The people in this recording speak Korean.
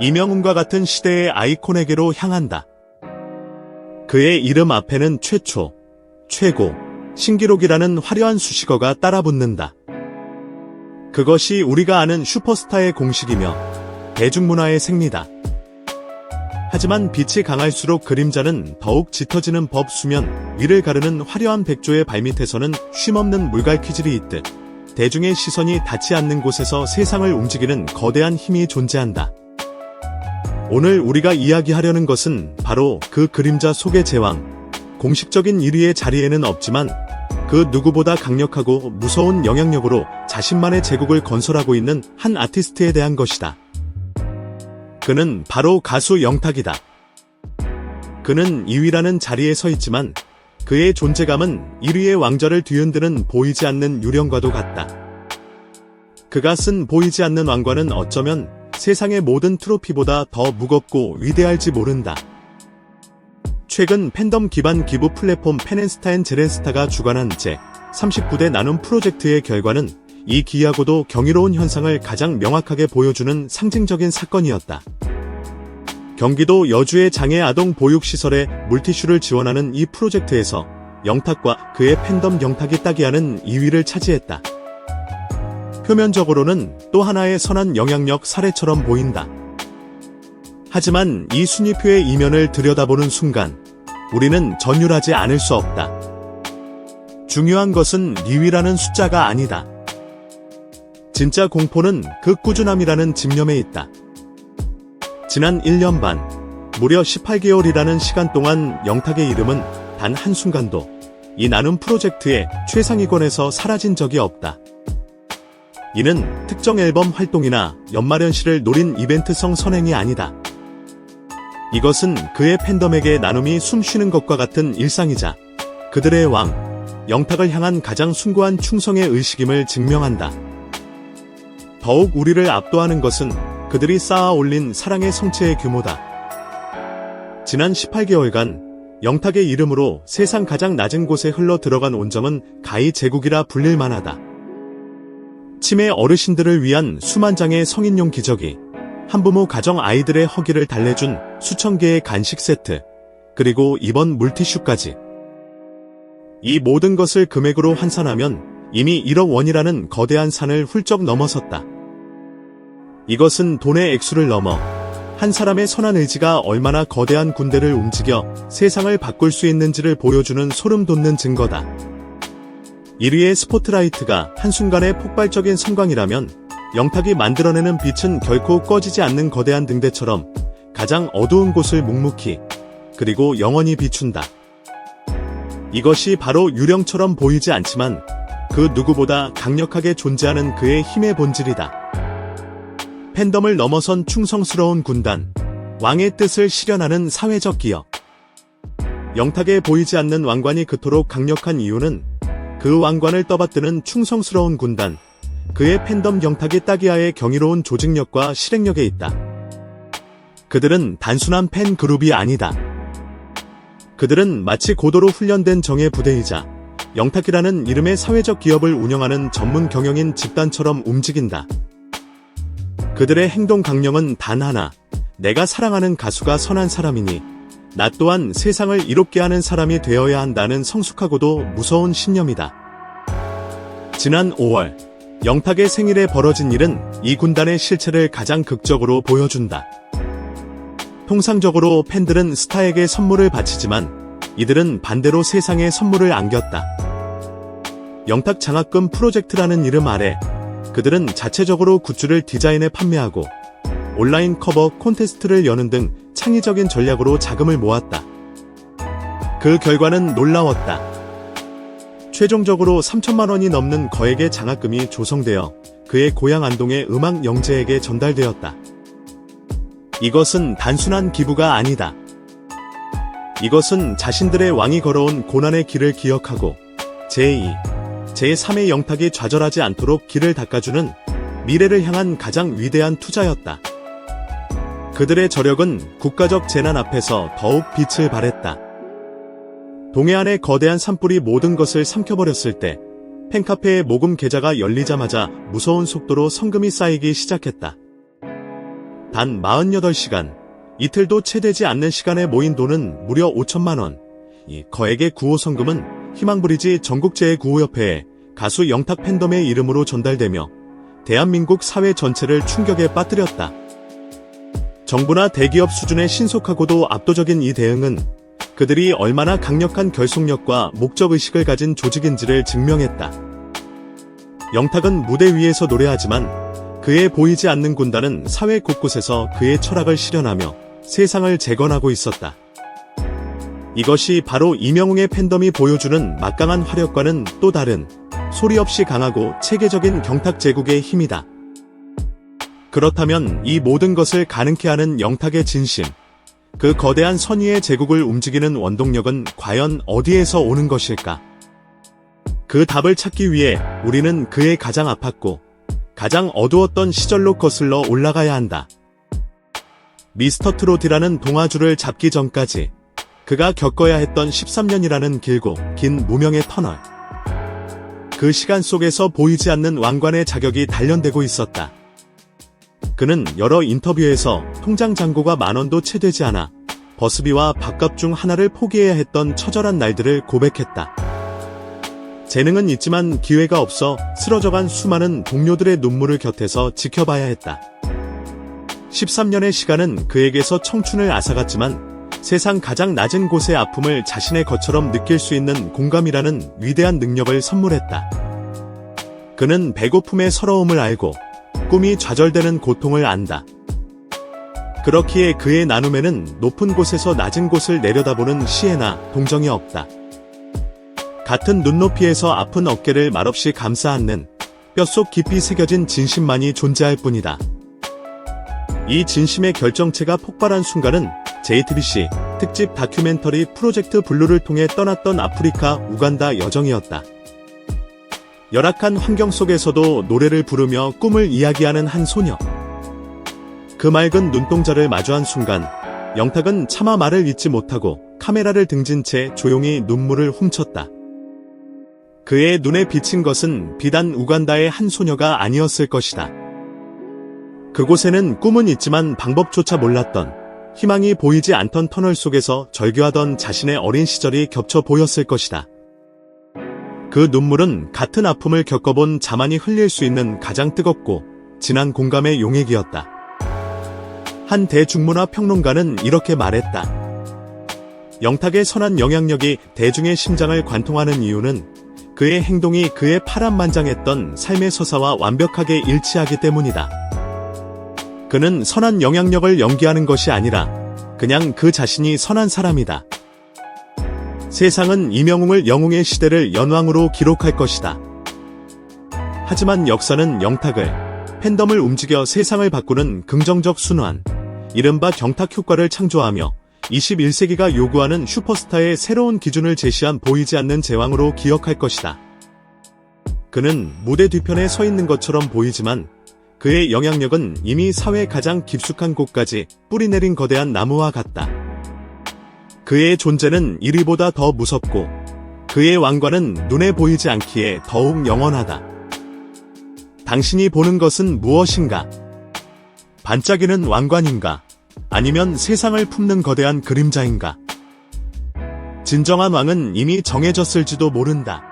이명웅과 같은 시대의 아이콘에게로 향한다. 그의 이름 앞에는 최초, 최고, 신기록이라는 화려한 수식어가 따라붙는다. 그것이 우리가 아는 슈퍼스타의 공식이며 대중문화의 생리다. 하지만 빛이 강할수록 그림자는 더욱 짙어지는 법. 수면 위를 가르는 화려한 백조의 발밑에서는 쉼없는 물갈퀴질이 있듯 대중의 시선이 닿지 않는 곳에서 세상을 움직이는 거대한 힘이 존재한다. 오늘 우리가 이야기하려는 것은 바로 그 그림자 속의 제왕. 공식적인 1위의 자리에는 없지만 그 누구보다 강력하고 무서운 영향력으로 자신만의 제국을 건설하고 있는 한 아티스트에 대한 것이다. 그는 바로 가수 영탁이다. 그는 2위라는 자리에 서 있지만 그의 존재감은 1위의 왕좌를 뒤흔드는 보이지 않는 유령과도 같다. 그가 쓴 보이지 않는 왕관은 어쩌면 세상의 모든 트로피보다 더 무겁고 위대할지 모른다. 최근 팬덤 기반 기부 플랫폼 팬앤스타앤제렌스타가 주관한 제39대 나눔 프로젝트의 결과는 이 기이하고도 경이로운 현상을 가장 명확하게 보여주는 상징적인 사건이었다. 경기도 여주의 장애 아동 보육시설에 물티슈를 지원하는 이 프로젝트에서 영탁과 그의 팬덤 영탁이 따기하는 2위를 차지했다. 표면적으로는 또 하나의 선한 영향력 사례처럼 보인다. 하지만 이 순위표의 이면을 들여다보는 순간 우리는 전율하지 않을 수 없다. 중요한 것은 2위라는 숫자가 아니다. 진짜 공포는 그 꾸준함이라는 집념에 있다. 지난 1년 반, 무려 18개월이라는 시간 동안 영탁의 이름은 단 한순간도 이 나눔 프로젝트의 최상위권에서 사라진 적이 없다. 이는 특정 앨범 활동이나 연말연시를 노린 이벤트성 선행이 아니다. 이것은 그의 팬덤에게 나눔이 숨쉬는 것과 같은 일상이자 그들의 왕, 영탁을 향한 가장 숭고한 충성의 의식임을 증명한다. 더욱 우리를 압도하는 것은 그들이 쌓아 올린 사랑의 성체의 규모다. 지난 18개월간 영탁의 이름으로 세상 가장 낮은 곳에 흘러 들어간 온정은 가히 제국이라 불릴 만하다. 치매 어르신들을 위한 수만 장의 성인용 기저귀, 한부모 가정 아이들의 허기를 달래준 수천 개의 간식 세트, 그리고 이번 물티슈까지. 이 모든 것을 금액으로 환산하면 이미 1억 원이라는 거대한 산을 훌쩍 넘어섰다. 이것은 돈의 액수를 넘어 한 사람의 선한 의지가 얼마나 거대한 군대를 움직여 세상을 바꿀 수 있는지를 보여주는 소름 돋는 증거다. 1위의 스포트라이트가 한순간의 폭발적인 성광이라면 영탁이 만들어내는 빛은 결코 꺼지지 않는 거대한 등대처럼 가장 어두운 곳을 묵묵히 그리고 영원히 비춘다. 이것이 바로 유령처럼 보이지 않지만 그 누구보다 강력하게 존재하는 그의 힘의 본질이다. 팬덤을 넘어선 충성스러운 군단, 왕의 뜻을 실현하는 사회적 기업. 영탁에 보이지 않는 왕관이 그토록 강력한 이유는 그 왕관을 떠받드는 충성스러운 군단, 그의 팬덤 영탁의 따기하의 경이로운 조직력과 실행력에 있다. 그들은 단순한 팬 그룹이 아니다. 그들은 마치 고도로 훈련된 정예 부대이자 영탁이라는 이름의 사회적 기업을 운영하는 전문 경영인 집단처럼 움직인다. 그들의 행동 강령은 단 하나, 내가 사랑하는 가수가 선한 사람이니 나 또한 세상을 이롭게 하는 사람이 되어야 한다는 성숙하고도 무서운 신념이다. 지난 5월, 영탁의 생일에 벌어진 일은 이 군단의 실체를 가장 극적으로 보여준다. 통상적으로 팬들은 스타에게 선물을 바치지만 이들은 반대로 세상에 선물을 안겼다. 영탁 장학금 프로젝트라는 이름 아래 그들은 자체적으로 굿즈를 디자인해 판매하고 온라인 커버 콘테스트를 여는 등 창의적인 전략으로 자금을 모았다. 그 결과는 놀라웠다. 최종적으로 3천만 원이 넘는 거액의 장학금이 조성되어 그의 고향 안동의 음악 영재에게 전달되었다. 이것은 단순한 기부가 아니다. 이것은 자신들의 왕이 걸어온 고난의 길을 기억하고 제2, 제3의 영탁이 좌절하지 않도록 길을 닦아주는 미래를 향한 가장 위대한 투자였다. 그들의 저력은 국가적 재난 앞에서 더욱 빛을 발했다. 동해안의 거대한 산불이 모든 것을 삼켜버렸을 때 팬카페의 모금 계좌가 열리자마자 무서운 속도로 성금이 쌓이기 시작했다. 단 48시간, 이틀도 채 되지 않는 시간에 모인 돈은 무려 5천만 원. 이 거액의 구호성금은 희망브리지 전국재해구호협회에 가수 영탁 팬덤의 이름으로 전달되며 대한민국 사회 전체를 충격에 빠뜨렸다. 정부나 대기업 수준의 신속하고도 압도적인 이 대응은 그들이 얼마나 강력한 결속력과 목적의식을 가진 조직인지를 증명했다. 영탁은 무대 위에서 노래하지만 그의 보이지 않는 군단은 사회 곳곳에서 그의 철학을 실현하며 세상을 재건하고 있었다. 이것이 바로 이명웅의 팬덤이 보여주는 막강한 화력과는 또 다른 소리 없이 강하고 체계적인 경탁 제국의 힘이다. 그렇다면 이 모든 것을 가능케 하는 영탁의 진심, 그 거대한 선의의 제국을 움직이는 원동력은 과연 어디에서 오는 것일까? 그 답을 찾기 위해 우리는 그의 가장 아팠고 가장 어두웠던 시절로 거슬러 올라가야 한다. 미스터 트롯이라는 동화줄을 잡기 전까지 그가 겪어야 했던 13년이라는 길고 긴 무명의 터널. 그 시간 속에서 보이지 않는 왕관의 자격이 단련되고 있었다. 그는 여러 인터뷰에서 통장 잔고가 10,000원도 채 되지 않아 버스비와 밥값 중 하나를 포기해야 했던 처절한 날들을 고백했다. 재능은 있지만 기회가 없어 쓰러져간 수많은 동료들의 눈물을 곁에서 지켜봐야 했다. 13년의 시간은 그에게서 청춘을 앗아갔지만 세상 가장 낮은 곳의 아픔을 자신의 것처럼 느낄 수 있는 공감이라는 위대한 능력을 선물했다. 그는 배고픔의 서러움을 알고 꿈이 좌절되는 고통을 안다. 그렇기에 그의 나눔에는 높은 곳에서 낮은 곳을 내려다보는 시혜나 동정이 없다. 같은 눈높이에서 아픈 어깨를 말없이 감싸 안는 뼛속 깊이 새겨진 진심만이 존재할 뿐이다. 이 진심의 결정체가 폭발한 순간은 JTBC 특집 다큐멘터리 프로젝트 블루를 통해 떠났던 아프리카 우간다 여정이었다. 열악한 환경 속에서도 노래를 부르며 꿈을 이야기하는 한 소녀. 그 맑은 눈동자를 마주한 순간 영탁은 차마 말을 잇지 못하고 카메라를 등진 채 조용히 눈물을 훔쳤다. 그의 눈에 비친 것은 비단 우간다의 한 소녀가 아니었을 것이다. 그곳에는 꿈은 있지만 방법조차 몰랐던, 희망이 보이지 않던 터널 속에서 절규하던 자신의 어린 시절이 겹쳐 보였을 것이다. 그 눈물은 같은 아픔을 겪어본 자만이 흘릴 수 있는 가장 뜨겁고 진한 공감의 용액이었다. 한 대중문화 평론가는 이렇게 말했다. 영탁의 선한 영향력이 대중의 심장을 관통하는 이유는 그의 행동이 그의 파란만장했던 삶의 서사와 완벽하게 일치하기 때문이다. 그는 선한 영향력을 연기하는 것이 아니라 그냥 그 자신이 선한 사람이다. 세상은 이명웅을 영웅의 시대를 연왕으로 기록할 것이다. 하지만 역사는 영탁을, 팬덤을 움직여 세상을 바꾸는 긍정적 순환, 이른바 경탁 효과를 창조하며 21세기가 요구하는 슈퍼스타의 새로운 기준을 제시한 보이지 않는 제왕으로 기억할 것이다. 그는 무대 뒤편에 서 있는 것처럼 보이지만 그의 영향력은 이미 사회 가장 깊숙한 곳까지 뿌리내린 거대한 나무와 같다. 그의 존재는 이리보다 더 무섭고 그의 왕관은 눈에 보이지 않기에 더욱 영원하다. 당신이 보는 것은 무엇인가? 반짝이는 왕관인가? 아니면 세상을 품는 거대한 그림자인가? 진정한 왕은 이미 정해졌을지도 모른다.